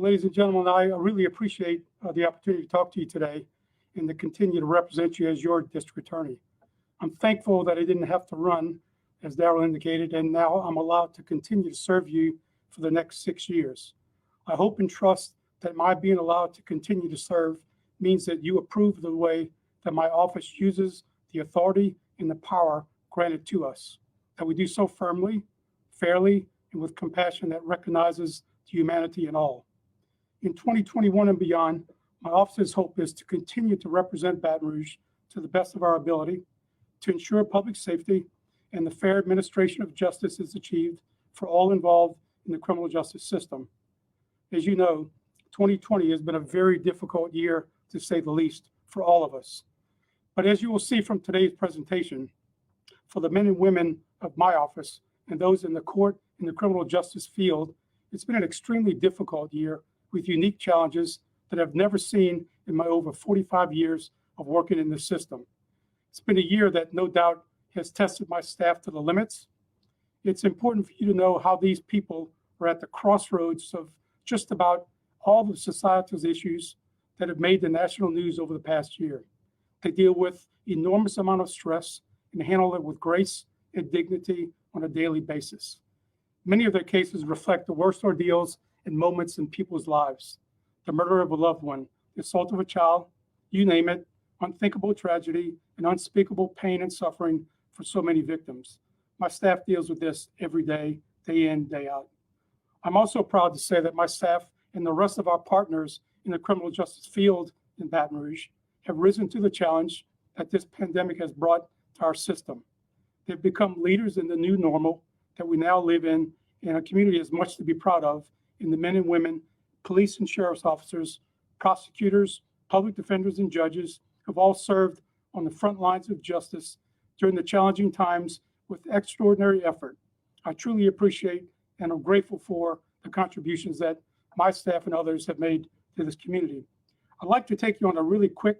ladies and gentlemen, I really appreciate the opportunity to talk to you today and to continue to represent you as your district attorney. I'm thankful that I didn't have to run, as Darrell indicated, and now I'm allowed to continue to serve you for the next 6 years. I hope and trust that my being allowed to continue to serve means that you approve the way that my office uses the authority and the power granted to us, that we do so firmly, fairly, and with compassion that recognizes the humanity in all. In 2021 and beyond, my office's hope is to continue to represent Baton Rouge to the best of our ability, to ensure public safety and the fair administration of justice is achieved for all involved in the criminal justice system. As you know, 2020 has been a very difficult year, to say the least, for all of us. But as you will see from today's presentation, for the men and women of my office and those in the court and the criminal justice field, it's been an extremely difficult year with unique challenges that I've never seen in my over 45 years of working in this system. It's been a year that no doubt has tested my staff to the limits. It's important for you to know how these people are at the crossroads of just about all the societal issues that have made the national news over the past year. They deal with enormous amount of stress and handle it with grace and dignity on a daily basis. Many of their cases reflect the worst ordeals and moments in people's lives. The murder of a loved one, the assault of a child, you name it, unthinkable tragedy and unspeakable pain and suffering for so many victims. My staff deals with this every day, day in, day out. I'm also proud to say that my staff and the rest of our partners in the criminal justice field in Baton Rouge have risen to the challenge that this pandemic has brought to our system. They've become leaders in the new normal that we now live in, and our community has much to be proud of in the men and women, police and sheriff's officers, prosecutors, public defenders, and judges who've all served on the front lines of justice during the challenging times with extraordinary effort. I truly appreciate and I'm grateful for the contributions that my staff and others have made to this community. I'd like to take you on a really quick,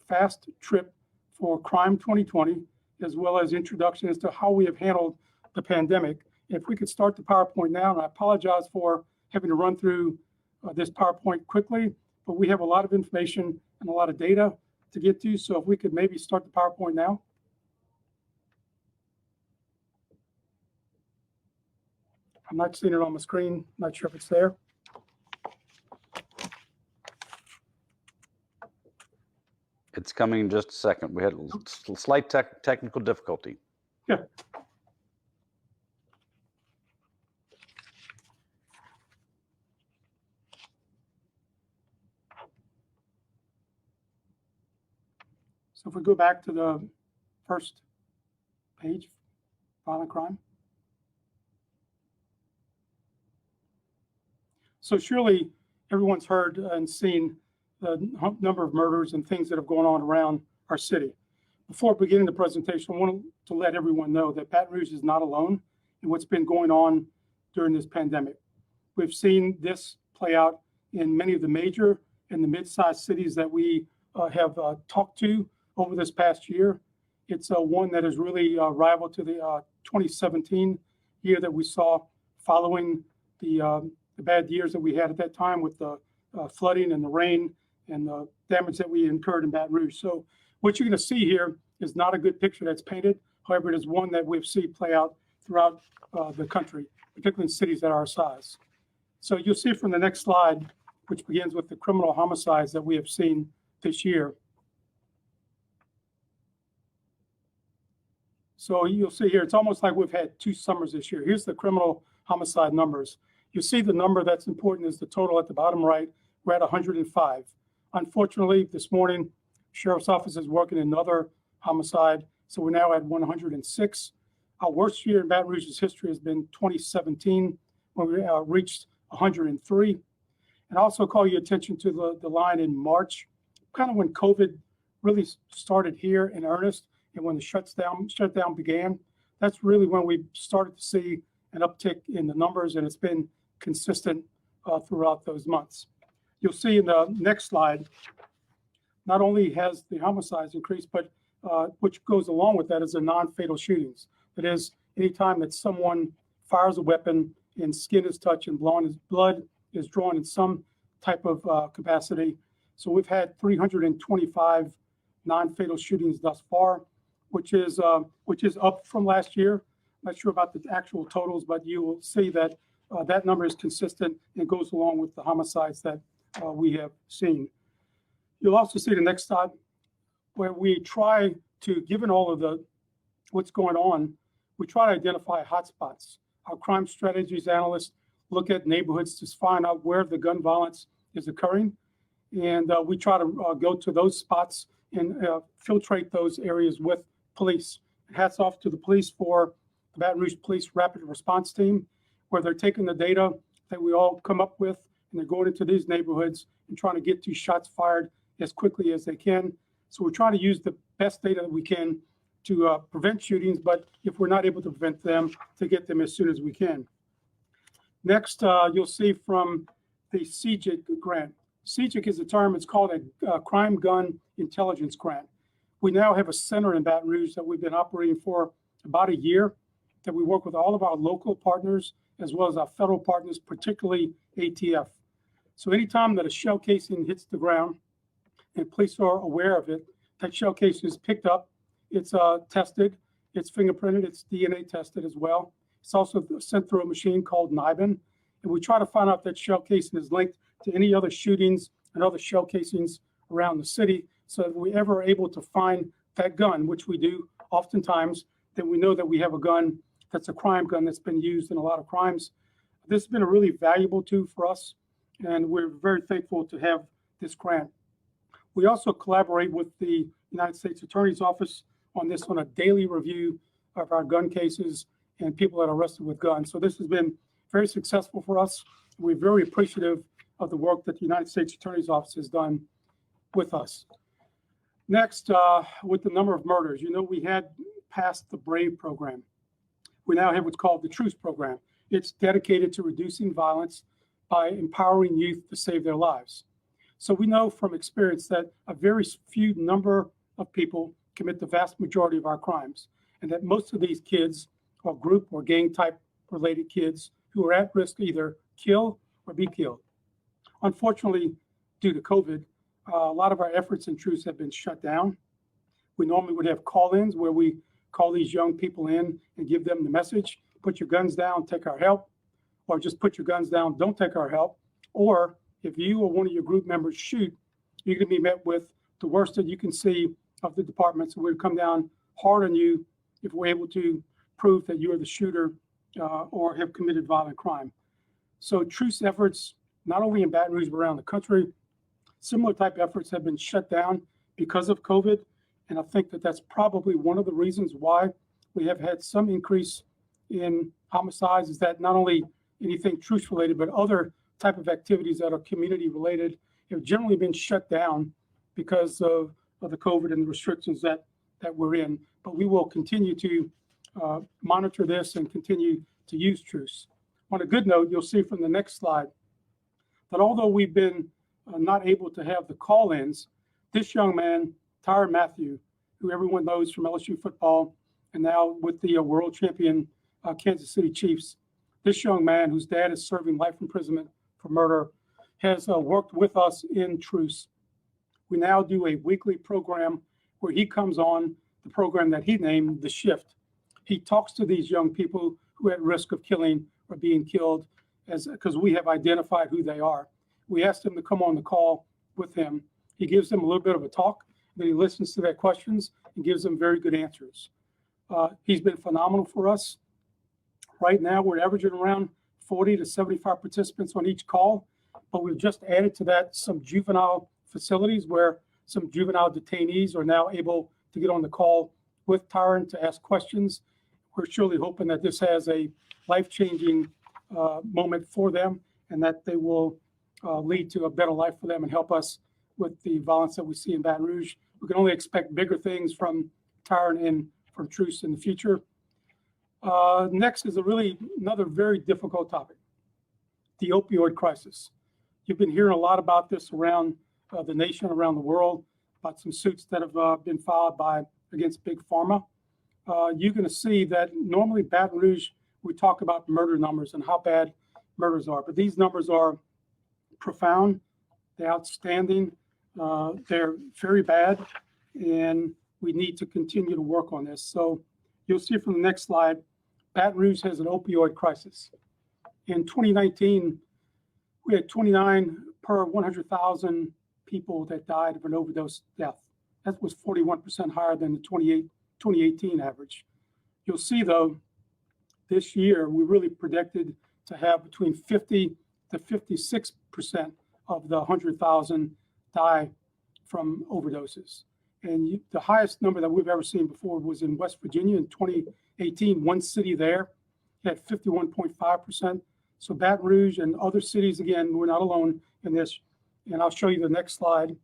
fast trip for Crime 2020, as well as introduction as to how we have handled the pandemic. If we could start the PowerPoint now, and I apologize for having to run through this PowerPoint quickly, but we have a lot of information and a lot of data to get to. So if we could maybe start the PowerPoint now. I'm not seeing it on my screen. Not sure if it's there. It's coming in just a second. We had a slight technical difficulty. Yeah. So if we go back to the first page, violent crime. So surely everyone's heard and seen the number of murders and things that have gone on around our city. Before beginning the presentation, I want to let everyone know that Baton Rouge is not alone in what's been going on during this pandemic. We've seen this play out in many of the major and the mid-sized cities that we have talked to over this past year. It's one that is really rival to the 2017 year that we saw following the bad years that we had at that time with the flooding and the rain and the damage that we incurred in Baton Rouge. So what you're going to see here is not a good picture that's painted. However, it is one that we've seen play out throughout the country, particularly in cities that are our size. So you'll see from the next slide, which begins with the criminal homicides that we have seen this year. So you'll see here, it's almost like we've had two summers this year. Here's the criminal homicide numbers. You see the number that's important is the total at the bottom right. We're at 105. Unfortunately, this morning, Sheriff's Office is working another homicide, so we're now at 106. Our worst year in Baton Rouge's history has been 2017, when we reached 103. And also call your attention to the line in March, kind of when COVID really started here in earnest and when the shutdown began. That's really when we started to see an uptick in the numbers, and it's been consistent throughout those months. You'll see in the next slide, not only has the homicides increased, but which goes along with that is the non-fatal shootings. That is, anytime that someone fires a weapon and skin is touched and blood is drawn in some type of capacity. So we've had 325 non-fatal shootings thus far, which is up from last year. Not sure about the actual totals, but you will see that that number is consistent and goes along with the homicides that we have seen. You'll also see the next slide where we try to, given all of what's going on, we try to identify hotspots. Our crime strategies analysts look at neighborhoods to find out where the gun violence is occurring. And we try to go to those spots and filtrate those areas with police. Hats off to the police for the Baton Rouge Police Rapid Response Team, where they're taking the data that we all come up with and they're going into these neighborhoods and trying to get these shots fired as quickly as they can. So we're trying to use the best data that we can to prevent shootings, but if we're not able to prevent them, to get them as soon as we can. Next, you'll see from the CJIC grant. CJIC is a term, it's called a Crime Gun Intelligence Grant. We now have a center in Baton Rouge that we've been operating for about a year, that we work with all of our local partners as well as our federal partners, particularly ATF. So anytime that a shell casing hits the ground and police are aware of it, that shell casing is picked up, it's tested, it's fingerprinted, it's DNA tested as well. It's also sent through a machine called NIBIN, and we try to find out that shell casing is linked to any other shootings and other shell casings around the city, so that if we ever are able to find that gun, which we do oftentimes, then we know that we have a gun that's a crime gun that's been used in a lot of crimes. This has been a really valuable tool for us, and we're very thankful to have this grant. We also collaborate with the United States Attorney's Office on this, on a daily review of our gun cases and people that are arrested with guns. So this has been very successful for us. We're very appreciative of the work that the United States Attorney's Office has done with us. Next, with the number of murders, you know, we had passed the BRAVE program. We now have what's called the TRUCE program. It's dedicated to reducing violence by empowering youth to save their lives. So we know from experience that a very few number of people commit the vast majority of our crimes, and that most of these kids are group or gang type related kids who are at risk to either kill or be killed. Unfortunately, due to COVID, a lot of our efforts in TRUCE have been shut down. We normally would have call-ins where we call these young people in and give them the message, put your guns down, take our help, or just put your guns down, don't take our help. Or if you or one of your group members shoot, you're gonna be met with the worst that you can see of the department. So we'll come down hard on you if we're able to prove that you're the shooter or have committed violent crime. So TRUCE efforts, not only in Baton Rouge, but around the country, similar type efforts have been shut down because of COVID. And I think that that's probably one of the reasons why we have had some increase in homicides, is that not only anything TRUCE related, but other type of activities that are community related have generally been shut down because of the COVID and the restrictions that we're in. But we will continue to monitor this and continue to use TRUCE. On a good note, you'll see from the next slide that although we've been not able to have the call-ins, this young man, TYRANN MATHIEU, who everyone knows from LSU football and now with the world champion Kansas City Chiefs, this young man whose dad is serving life imprisonment for murder has worked with us in TRUCE. We now do a weekly program where he comes on the program that he named The Shift. He talks to these young people who are at risk of killing or being killed, because we have identified who they are. We asked him to come on the call with him. He gives them a little bit of a talk, then he listens to their questions and gives them very good answers. He's been phenomenal for us. Right now, we're averaging around 40 to 75 participants on each call, but we've just added to that some juvenile facilities where some juvenile detainees are now able to get on the call with TYRANN to ask questions. We're surely hoping that this has a life-changing moment for them, and that they will lead to a better life for them and help us with the violence that we see in Baton Rouge. We can only expect bigger things from TYRANN and from TRUCE in the future. Next is another very difficult topic, the opioid crisis. You've been hearing a lot about this around the nation, around the world, about some suits that have been filed against Big Pharma. You're going to see that normally Baton Rouge, we talk about murder numbers and how bad murders are, but these numbers are profound, They're outstanding. They're very bad, and we need to continue to work on this. So you'll see from the next slide, Baton Rouge has an opioid crisis. In 2019, we had 29 per 100,000 people that died of an overdose death. That was 41% higher than the 2018 average. You'll see, though, this year we really predicted to have between 50 to 56% of the 100,000 die from overdoses. And the highest number that we've ever seen before was in West Virginia in 2018. One city there had 51.5%. So Baton Rouge and other cities, again, we're not alone in this. And I'll show you the next slide.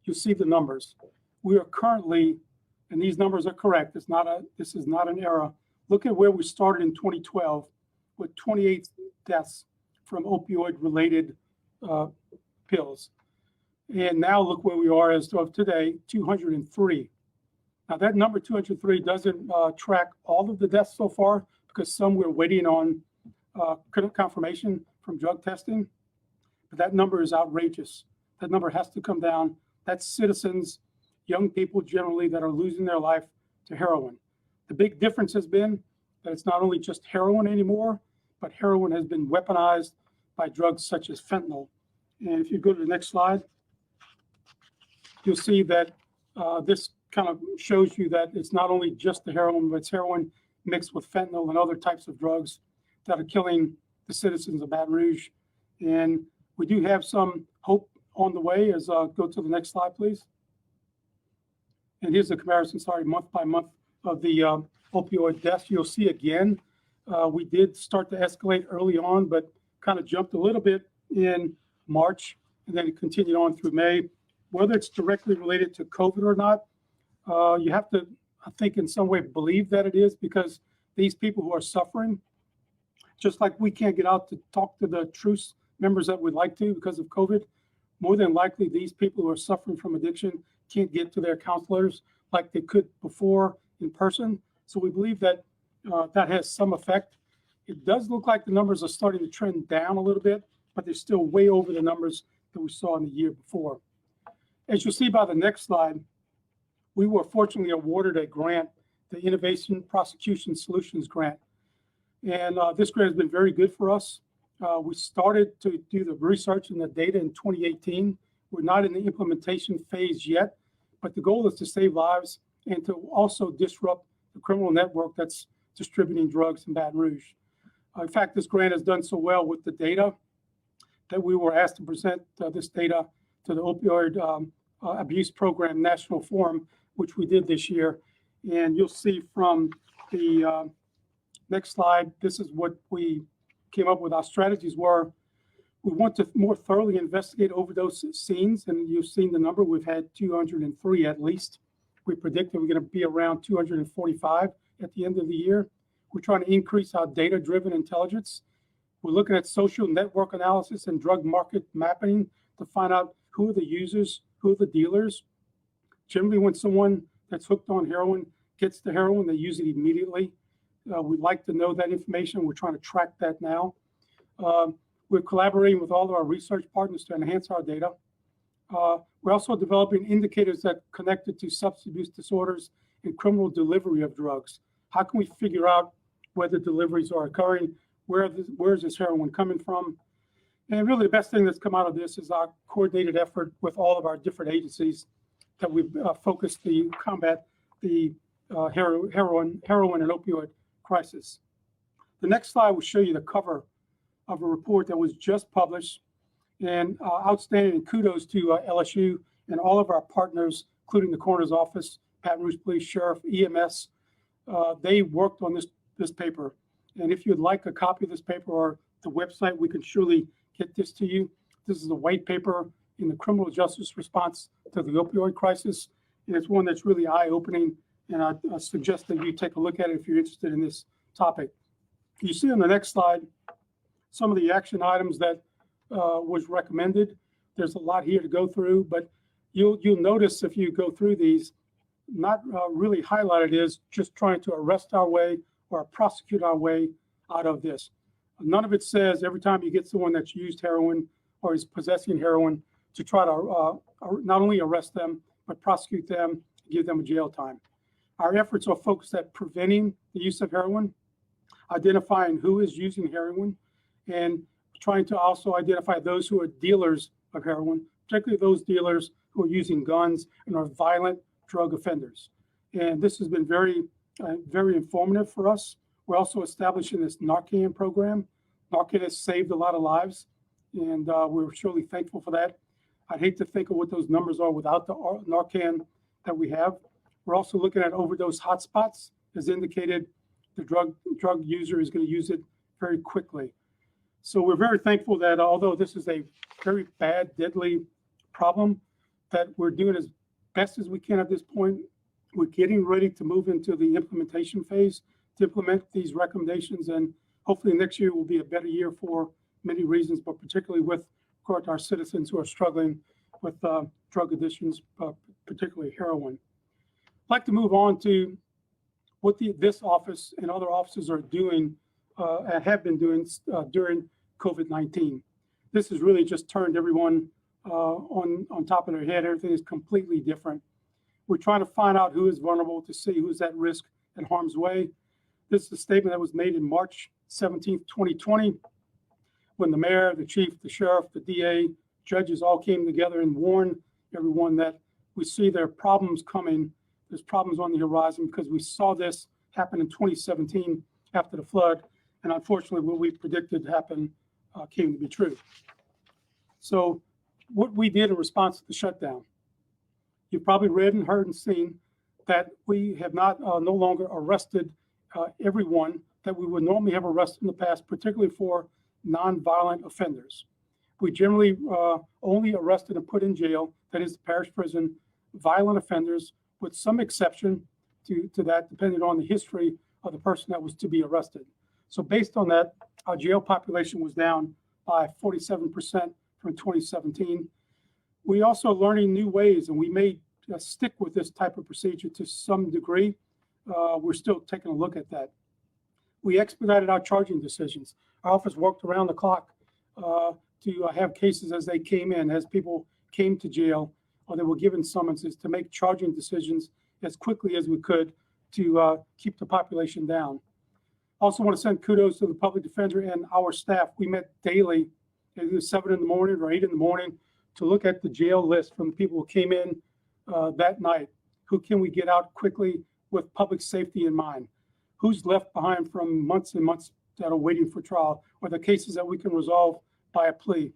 You'll see the numbers. We are currently, and these numbers are correct, this is not an error. Look at where we started in 2012 with 28 deaths from opioid-related pills. And now look where we are as of today, 203. Now that number 203 doesn't track all of the deaths so far because some we're waiting on confirmation from drug testing. But that number is outrageous. That number has to come down. That's citizens, young people generally that are losing their life to heroin. The big difference has been that it's not only just heroin anymore, but heroin has been weaponized by drugs such as fentanyl. And if you go to the next slide, you'll see that this kind of shows you that it's not only just the heroin, but it's heroin mixed with fentanyl and other types of drugs that are killing the citizens of Baton Rouge. And we do have some hope on the way. As go to the next slide, please. And here's the comparison, month by month of the opioid deaths. You'll see again, we did start to escalate early on, but kind of jumped a little bit in March, and then it continued on through May. Whether it's directly related to COVID or not, you have to, I think, in some way believe that it is, because these people who are suffering, just like we can't get out to talk to the truce members that we'd like to because of COVID, more than likely these people who are suffering from addiction can't get to their counselors like they could before in person. So we believe that that has some effect. It does look like the numbers are starting to trend down a little bit, but they're still way over the numbers that we saw in the year before. As you'll see by the next slide, we were fortunately awarded a grant, the Innovation Prosecution Solutions Grant. And this grant has been very good for us. We started to do the research and the data in 2018. We're not in the implementation phase yet, but the goal is to save lives and to also disrupt the criminal network that's distributing drugs in Baton Rouge. In fact, this grant has done so well with the data that we were asked to present this data to the Opioid Abuse Program National Forum, which we did this year. And you'll see from the next slide, this is what we came up with. Our strategies were, we want to more thoroughly investigate overdose scenes, and you've seen the number. We've had 203 at least. We predict that we're going to be around 245 at the end of the year. We're trying to increase our data-driven intelligence. We're looking at social network analysis and drug market mapping to find out who are the users, who are the dealers. Generally, when someone that's hooked on heroin gets the heroin, they use it immediately. We'd like to know that information. We're trying to track that now. We're collaborating with all of our research partners to enhance our data. We're also developing indicators that connected to substance abuse disorders and criminal delivery of drugs. How can we figure out whether deliveries are occurring? Where is this heroin coming from? And really the best thing that's come out of this is our coordinated effort with all of our different agencies that we've focused to combat the heroin and opioid crisis. The next slide will show you the cover of a report that was just published, and outstanding, and kudos to LSU and all of our partners, including the coroner's office, Baton Rouge Police, Sheriff, EMS. They worked on this paper. And if you'd like a copy of this paper or the website, we can surely get this to you. This is a white paper in the criminal justice response to the opioid crisis. And it's one that's really eye-opening. And I suggest that you take a look at it if you're interested in this topic. You see on the next slide some of the action items that was recommended. There's a lot here to go through, but you'll notice if you go through these, not really highlighted is just trying to arrest our way or prosecute our way out of this. None of it says every time you get someone that's used heroin or is possessing heroin to try to not only arrest them, but prosecute them and give them a jail time. Our efforts are focused at preventing the use of heroin, identifying who is using heroin, and trying to also identify those who are dealers of heroin, particularly those dealers who are using guns and are violent drug offenders. And this has been very, very informative for us. We're also establishing this Narcan program. Narcan has saved a lot of lives, and we're surely thankful for that. I'd hate to think of what those numbers are without the Narcan that we have. We're also looking at overdose hotspots. As indicated, the drug user is going to use it very quickly. So we're very thankful that although this is a very bad, deadly problem, that we're doing as best as we can at this point. We're getting ready to move into the implementation phase to implement these recommendations, and hopefully next year will be a better year for many reasons, but particularly with our citizens who are struggling with drug addictions, particularly heroin. I'd like to move on to what this office and other offices are doing and have been doing during COVID-19. This has really just turned everyone on top of their head. Everything is completely different. We're trying to find out who is vulnerable, to see who's at risk and harm's way. This is a statement that was made in March 17th, 2020, when the mayor, the chief, the sheriff, the DA, judges all came together and warned everyone that we see there are problems coming. There's problems on the horizon because we saw this happen in 2017 after the flood. And unfortunately, what we predicted happen came to be true. So what we did in response to the shutdown, you've probably read and heard and seen that we have not no longer arrested everyone that we would normally have arrested in the past, particularly for nonviolent offenders. We generally only arrested and put in jail, that is the parish prison, violent offenders, with some exception to that, depending on the history of the person that was to be arrested. So based on that, our jail population was down by 47% from 2017. We also are learning new ways, and we may stick with this type of procedure to some degree. We're still taking a look at that. We expedited our charging decisions. Our office worked around the clock to have cases as they came in, as people came to jail or they were given summonses, to make charging decisions as quickly as we could to keep the population down. Also want to send kudos to the public defender and our staff. We met daily, either 7 in the morning or 8 in the morning, to look at the jail list from the people who came in that night. Who can we get out quickly with public safety in mind? Who's left behind from months and months that are waiting for trial, or the cases that we can resolve by a plea,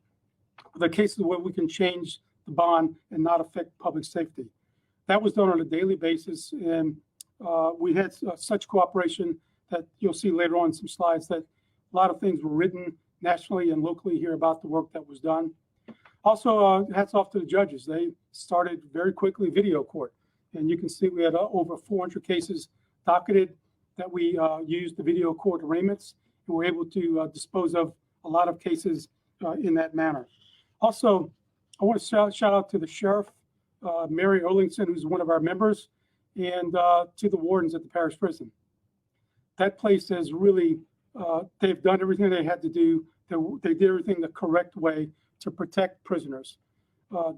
or the cases where we can change the bond and not affect public safety. That was done on a daily basis, and we had such cooperation that you'll see later on in some slides that a lot of things were written nationally and locally here about the work that was done. Also, hats off to the judges. They started very quickly video court, and you can see we had over 400 cases docketed that we used the video court arraignments, and we're able to dispose of a lot of cases in that manner. Also, I want to shout out to the sheriff, Mary Erlingson, who's one of our members, and to the wardens at the parish prison. That place has really, they've done everything they had to do. They did everything the correct way to protect prisoners.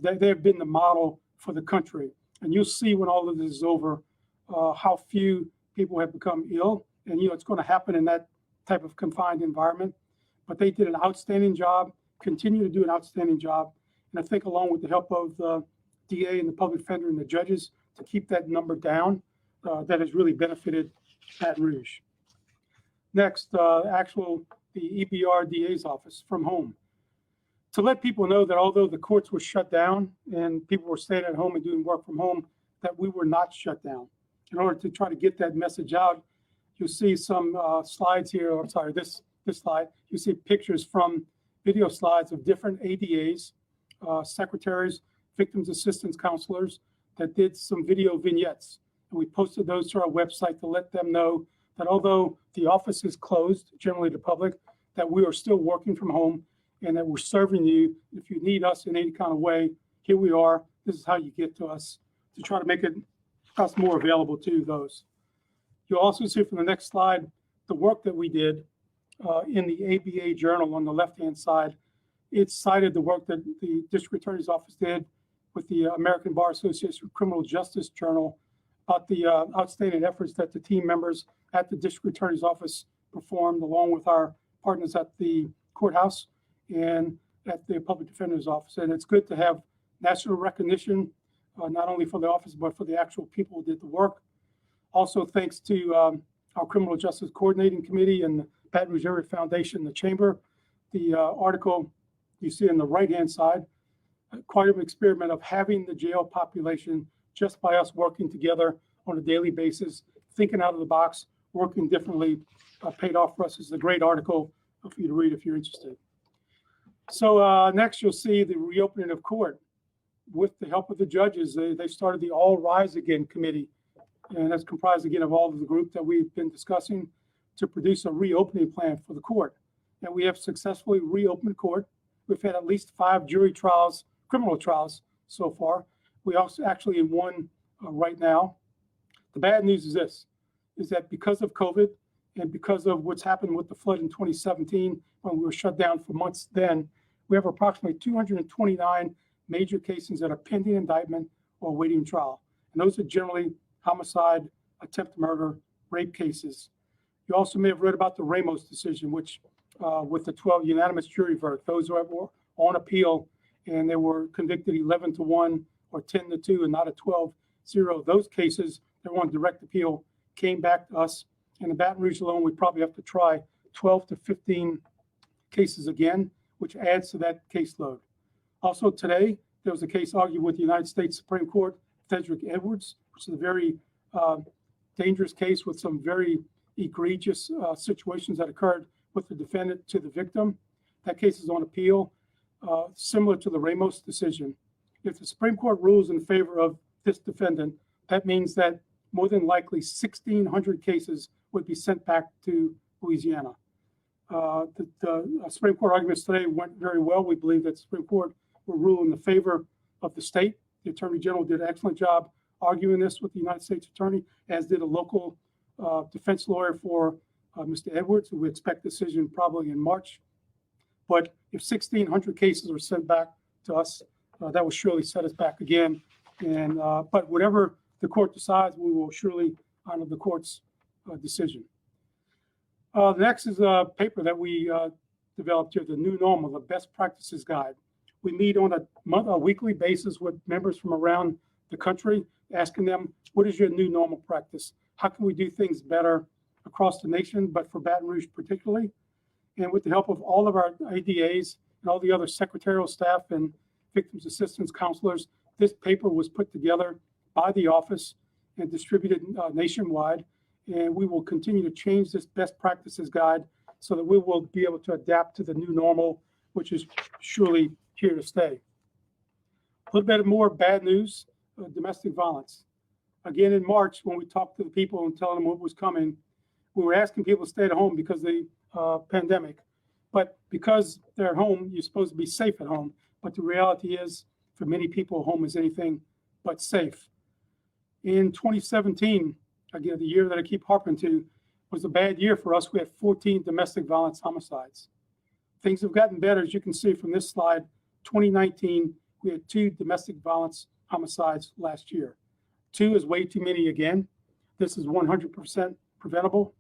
They have been the model for the country. And you'll see when all of this is over how few people have become ill. And, you know, it's going to happen in that type of confined environment. But they did an outstanding job, continue to do an outstanding job. And I think along with the help of the DA and the public defender and the judges to keep that number down, that has really benefited Baton Rouge. Next, the EBRDA's office from home. To let people know that although the courts were shut down and people were staying at home and doing work from home, that we were not shut down. In order to try to get that message out, you'll see some slides here, or sorry, this slide. You see pictures from video slides of different ADAs, secretaries, victims assistance counselors that did some video vignettes. And we posted those to our website to let them know that although the office is closed, generally to public, that we are still working from home and that we're serving you. If you need us in any kind of way, here we are. This is how you get to us, to try to make us more available to those. You'll also see from the next slide the work that we did in the ABA journal on the left-hand side it cited the work that the District Attorney's Office did with the American Bar Association Criminal Justice Journal about the outstanding efforts that the team members at the District Attorney's Office performed, along with our partners at the courthouse and at the Public Defender's Office. And it's good to have national recognition, not only for the office, but for the actual people who did the work. Also, thanks to our Criminal Justice Coordinating Committee and the Baton Rouge Area Foundation, the Chamber. The article you see on the right-hand side, quite an experiment of having the jail population just by us working together on a daily basis, thinking out of the box, working differently, paid off for us. It's a great article for you to read if you're interested. So next you'll see the reopening of court. With the help of the judges, they started the All Rise Again committee, and that's comprised again of all of the group that we've been discussing to produce a reopening plan for the court. And we have successfully reopened court. We've had at least 5 jury trials, criminal trials so far. We also actually in one right now. The bad news is this, is that because of COVID and because of what's happened with the flood in 2017, when we were shut down for months then, we have approximately 229 major cases that are pending indictment or awaiting trial. And those are generally homicide, attempted murder, rape cases. You also may have read about the Ramos decision, which with the 12 unanimous jury verdict, those were on appeal and they were convicted 11-1 or 10-2 and not a 12-0. Those cases that were on direct appeal came back to us. And in Baton Rouge alone, we probably have to try 12 to 15 cases again, which adds to that caseload. Also today, there was a case argued with the United States Supreme Court, Frederick Edwards, which is a very dangerous case with some very egregious situations that occurred with the defendant to the victim. That case is on appeal, similar to the Ramos decision. If the Supreme Court rules in favor of this defendant, that means that more than likely 1,600 cases would be sent back to Louisiana. The Supreme Court arguments today went very well. We believe that the Supreme Court will rule in the favor of the state. The Attorney General did an excellent job arguing this with the United States Attorney, as did a local defense lawyer for Mr. Edwards, who we expect decision probably in March. But if 1,600 cases are sent back to us, that will surely set us back again. And but whatever the court decides, we will surely honor the court's decision. The next is a paper that we developed here, the New Normal, the Best Practices Guide. We meet on a weekly basis with members from around the country, asking them, what is your new normal practice? How can we do things better across the nation, but for Baton Rouge particularly? And with the help of all of our ADAs and all the other secretarial staff and victims assistance counselors, this paper was put together by the office and distributed nationwide. And we will continue to change this best practices guide so that we will be able to adapt to the new normal, which is surely here to stay. A little bit more bad news, domestic violence. Again, in March, when we talked to the people and telling them what was coming, we were asking people to stay at home because of the pandemic. But because they're at home, you're supposed to be safe at home. But the reality is, for many people, home is anything but safe. In 2017, again, the year that I keep harping to, was a bad year for us. We had 14 domestic violence homicides. Things have gotten better, as you can see from this slide. 2019, we had 2 domestic violence homicides last year. 2 is way too many again. This is 100% preventable.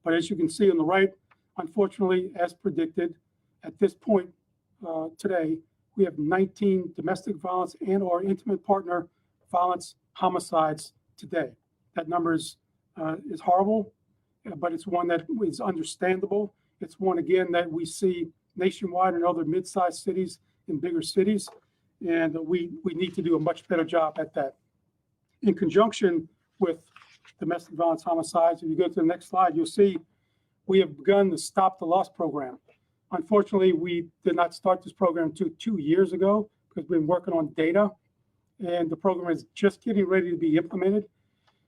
But as you can see on the right, unfortunately, as predicted, at this point today, we have 19 domestic violence and or intimate partner violence homicides today. That number is horrible, but it's one that is understandable. It's one, again, that we see nationwide in other mid-sized cities and bigger cities, and we need to do a much better job at that. In conjunction with domestic violence homicides, if you go to the next slide, you'll see we have begun the Stop the Loss program. Unfortunately, we did not start this program until 2 years ago because we've been working on data, and the program is just getting ready to be implemented.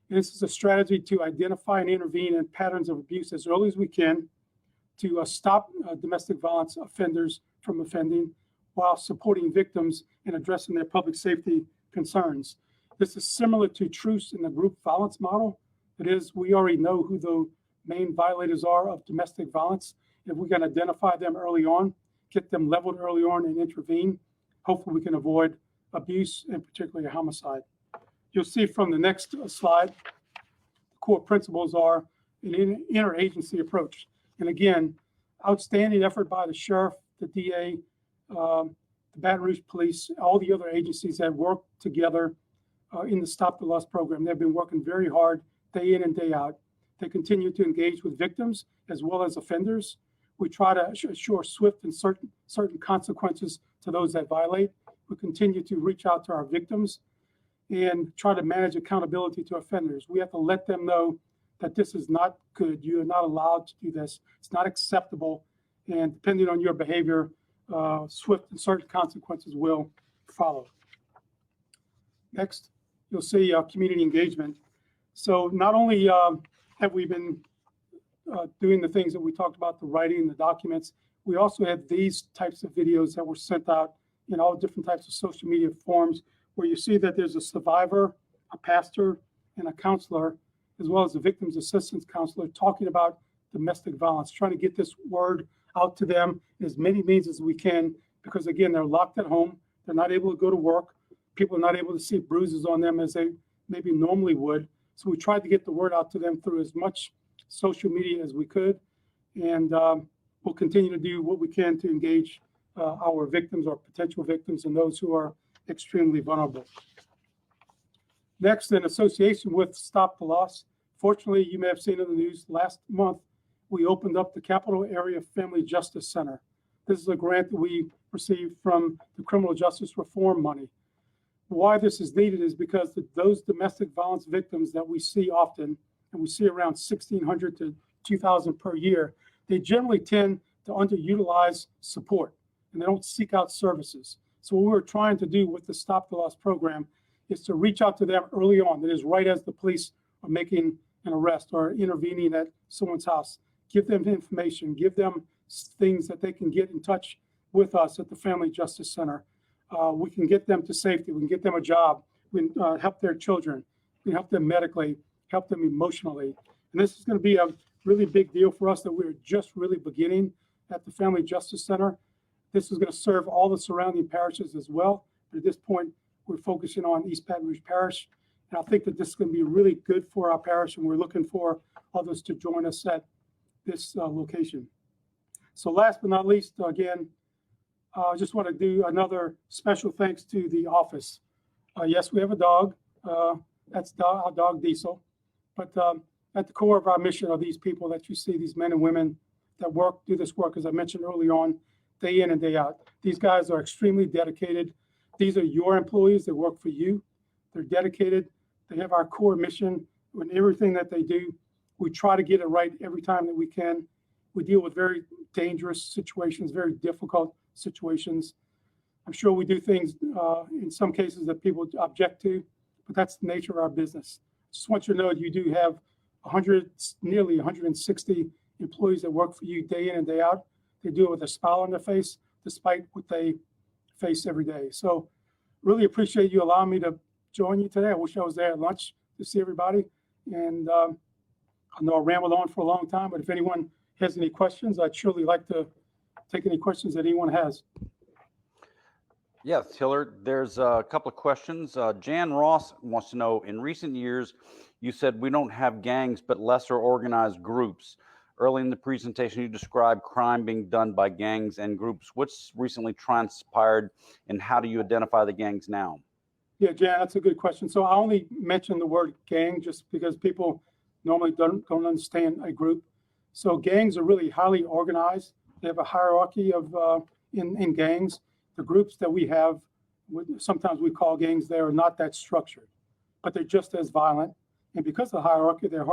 And this is a strategy to identify and intervene in patterns of abuse as early as we can to stop domestic violence offenders from offending while supporting victims and addressing their public safety concerns. This is similar to truce in the group violence model. That is, we already know who the main violators are of domestic violence. If we can identify them early on get them leveled early on and intervene. Hopefully we can avoid abuse and particularly homicide. You'll see from the next slide, the core principles are an interagency approach. And again, outstanding effort by the sheriff, the DA, the Baton Rouge Police, all the other agencies that work together in the Stop the Loss program. They've been working very hard day in and day out. They continue to engage with victims as well as offenders. We try to assure swift and certain consequences to those that violate. We continue to reach out to our victims and try to manage accountability to offenders. We have to let them know that this is not good. You are not allowed to do this. It's not acceptable. And depending on your behavior, swift and certain consequences will follow. Next, you'll see community engagement. So not only have we been doing the things that we talked about, the writing, the documents, we also have these types of videos that were sent out in all different types of social media forms, where you see that there's a survivor, a pastor, and a counselor, as well as a victim's assistance counselor, talking about domestic violence, trying to get this word out to them in as many means as we can, because again, they're locked at home. They're not able to go to work. People are not able to see bruises on them as they maybe normally would. So we tried to get the word out to them through as much social media as we could. And we'll continue to do what we can to engage our victims or potential victims and those who are extremely vulnerable. Next, in association with Stop the Loss, fortunately, you may have seen in the news last month, we opened up the Capital Area Family Justice Center. This is a grant that we received from the Criminal Justice Reform money. Why this is needed is because those domestic violence victims that we see often, and we see around 1,600 to 2,000 per year, they generally tend to underutilize support and they don't seek out services. So what we're trying to do with the Stop the Loss program is to reach out to them early on. That is right as the police are making an arrest or intervening at someone's house. Give them information, give them things that they can get in touch with us at the Family Justice Center. We can get them to safety. We can get them a job. We can help their children. We can help them medically, help them emotionally. And this is going to be a really big deal for us that we're just really beginning at the Family Justice Center. This is going to serve all the surrounding parishes as well. But at this point, we're focusing on East Baton Rouge Parish. And I think that this is going to be really good for our parish, and we're looking for others to join us at this location. So last but not least, again, I just want to do another special thanks to the office. Yes, we have a dog. That's our dog Diesel. But at the core of our mission are these people that you see, these men and women that do this work, as I mentioned early on, day in and day out. These guys are extremely dedicated. These are your employees that work for you. They're dedicated. They have our core mission in everything that they do. We try to get it right every time that we can. We deal with very dangerous situations, very difficult situations. I'm sure we do things in some cases that people object to, but that's the nature of our business. Just want you to know you do have nearly 160 employees that work for you day in and day out. They do it with a smile on their face, despite what they face every day. So really appreciate you allowing me to join you today. I wish I was there at lunch to see everybody. And I know I rambled on for a long time, but if anyone has any questions, I'd surely like to take any questions that anyone has. Yes, Hillar, there's a couple of questions. Jan Ross wants to know, in recent years, you said we don't have gangs, but lesser organized groups. Early in the presentation, you described crime being done by gangs and groups. What's recently transpired, and how do you identify the gangs now? Yeah, Jan, that's a good question. So I only mentioned the word gang just because people normally don't understand a group. So gangs are really highly organized. They have a hierarchy of in gangs. The groups that we have, sometimes we call gangs, they are not that structured, but they're just as violent. And because of the hierarchy, they're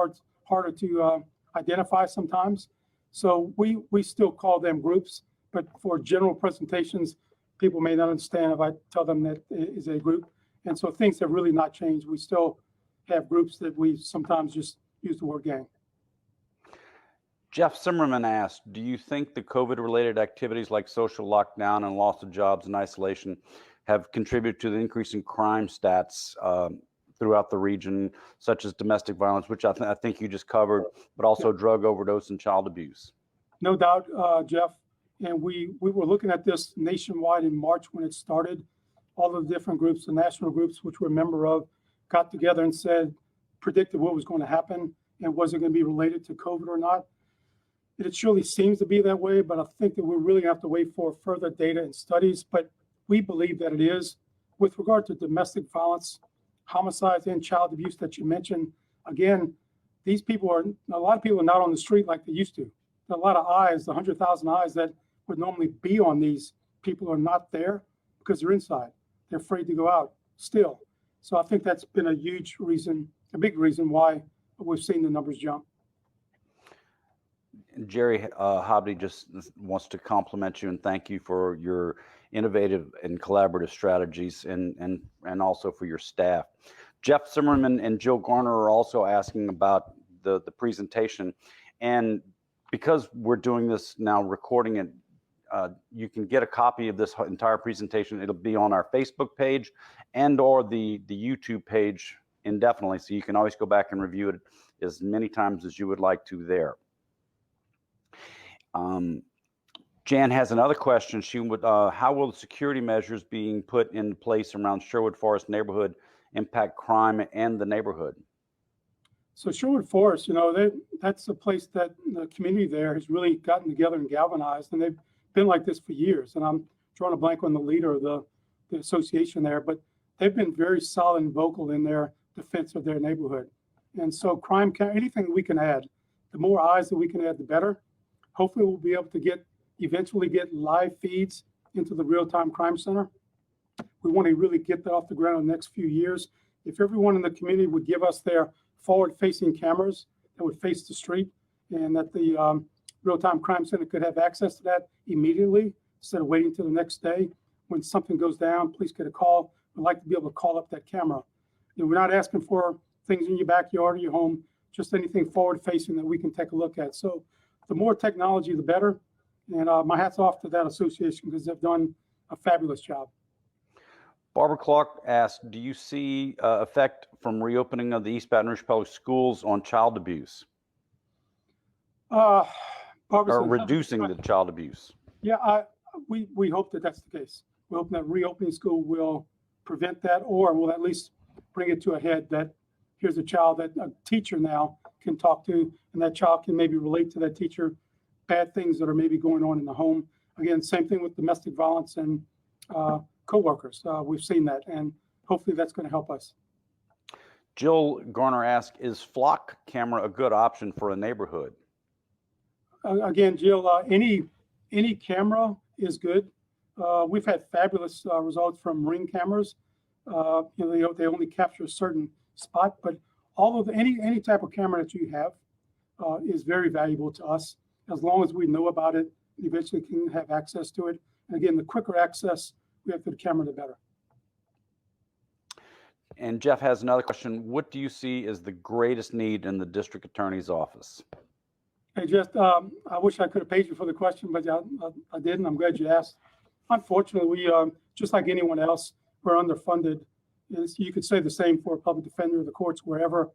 harder to identify sometimes. So we still call them groups, but for general presentations, people may not understand if I tell them that it is a group. And so things have really not changed. We still have groups that we sometimes just use the word gang. Jeff Zimmerman asked, do you think the COVID-related activities like social lockdown and loss of jobs and isolation have contributed to the increase in crime stats throughout the region, such as domestic violence, which I think you just covered, but also drug overdose and child abuse? No doubt, Jeff. And we were looking at this nationwide in March when it started. All of the different groups, the national groups, which we're a member of, got together and said, predicted what was going to happen and was it going to be related to COVID or not. It surely seems to be that way, but I think that we're really going to have to wait for further data and studies. But we believe that it is. With regard to domestic violence, homicides, and child abuse that you mentioned, again, a lot of people are not on the street like they used to. There are a lot of eyes, the 100,000 eyes that would normally be on these people are not there because they're inside. They're afraid to go out still. So I think that's been a huge reason, a big reason why we've seen the numbers jump. Jerry Hobbity just wants to compliment you and thank you for your innovative and collaborative strategies and also for your staff. Jeff Zimmerman and Jill Garner are also asking about the presentation. And because we're doing this now, recording it, you can get a copy of this entire presentation. It'll be on our Facebook page and or the YouTube page indefinitely. So you can always go back and review it as many times as you would like to there. Jan has another question. She would, how will the security measures being put in place around Sherwood Forest neighborhood impact crime and the neighborhood? So Sherwood Forest, that's a place that the community there has really gotten together and galvanized, and they've been like this for years. And I'm drawing a blank on the leader of the association there, but they've been very solid and vocal in their defense of their neighborhood. And so crime, anything we can add, the more eyes that we can add, the better. Hopefully we'll be able to eventually get live feeds into the real-time crime center. We want to really get that off the ground in the next few years. If everyone in the community would give us their forward-facing cameras that would face the street, and that the real-time crime center could have access to that immediately instead of waiting till the next day. When something goes down, please get a call. We'd like to be able to call up that camera. We're not asking for things in your backyard or your home, just anything forward-facing that we can take a look at. So the more technology, the better. And my hat's off to that association because they've done a fabulous job. Barbara Clark asked, do you see effect from reopening of the East Baton Rouge Public Schools on child abuse? Or reducing the child abuse? Yeah, we hope that that's the case. We hope that reopening school will prevent that, or will at least bring it to a head that here's a child that a teacher now can talk to, and that child can maybe relate to that teacher, bad things that are maybe going on in the home. Again, same thing with domestic violence and co-workers. We've seen that, and hopefully that's going to help us. Jill Garner asked, is flock camera a good option for a neighborhood? Again, Jill, any camera is good. We've had fabulous results from Ring cameras. They only capture a certain spot, but all of any type of camera that you have is very valuable to us. As long as we know about it, eventually can have access to it. And again, the quicker access we have to the camera, the better. And Jeff has another question. What do you see as the greatest need in the district attorney's office? Hey, Jeff, I wish I could have paid you for the question, but I didn't. I'm glad you asked. Unfortunately, we, just like anyone else, we're underfunded. You could say the same for a public defender, the courts, wherever.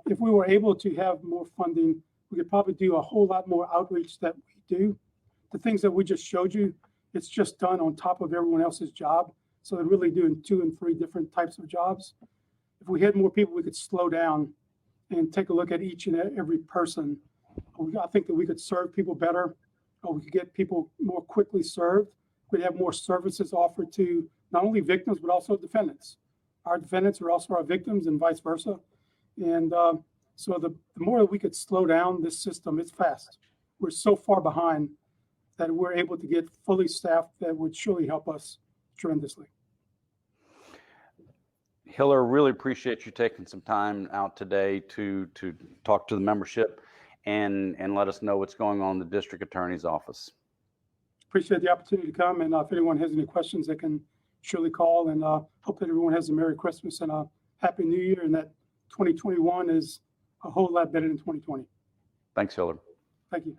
If we were able to have more funding, we could probably do a whole lot more outreach that we do. The things that we just showed you, it's just done on top of everyone else's job. So they're really doing 2 and 3 different types of jobs. If we had more people, we could slow down and take a look at each and every person. I think that we could serve people better. We could get people more quickly served. We'd have more services offered to not only victims, but also defendants. Our defendants are also our victims and vice versa. And so the more that we could slow down this system, it's fast. We're so far behind that we're able to get fully staffed that would surely help us tremendously. Hillar, really appreciate you taking some time out today to talk to the membership and let us know what's going on in the district attorney's office. Appreciate the opportunity to come, and if anyone has any questions, they can surely call, and hope that everyone has a Merry Christmas and a Happy New Year, and that 2021 is a whole lot better than 2020. Thanks, Hillar. Thank you.